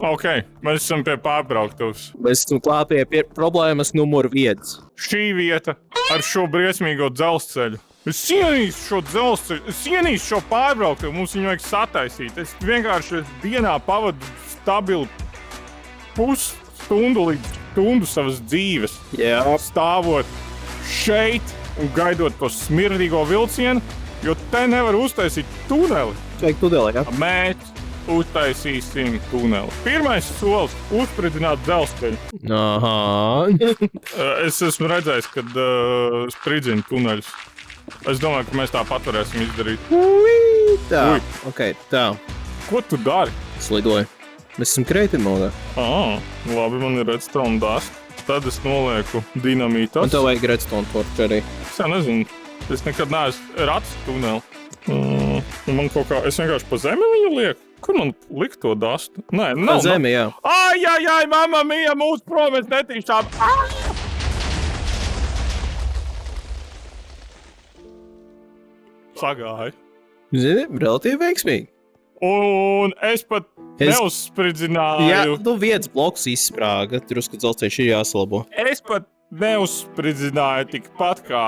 Ok, mēs esam pie pārbrauktuvs. Mēs esam klāt pie problēmas numur 1. Šī vieta ar šo briesmīgo dzelzceļu. Es cienīšu šo dzelzceļu, es cienīšu šo pārbrauktuvu, mums viņu vajag sataisīt. Es vienkārši dienā pavadu stabilu pusstundu līdz stundu savas dzīves. Jā. Stāvot šeit un gaidot to smirdīgo vilcienu, jo te nevar uztaisīt tuneli. Vajag tuneli, jā? Mēs uztaisīsim tuneli. Pirmais solis - uzspridzināt dzelzceļu. Aha. Es esmu redzējis, kad spridzina tuneļus. Es domāju, ka mēs tā paturēsim izdarīt. Tā, Ui. ok, tā. Ko tu dari? Slidoju. Mēs esam creative modā. Labi, man ir redstone dust. Tad es nolieku dinamītas. Un tev vajag redstone torch arī. Es jau nezinu. Es nekad neesmu rats tuneli. Man kaut kā, es vienkārši pa zemi viņu lieku. Kur man likt to dastu? Nē, Pa nav. zemi, jā. Ai, mamma mia, mūsu prom, es netīšām. Sagāju. Zini, relatīvi veiksmīgi. Un es pat neuzspridzināju. Jā, tu viens bloks izsprāga, drusku dzelzceļš ir jāsalabo. Es pat neuzspridzināju tikpat kā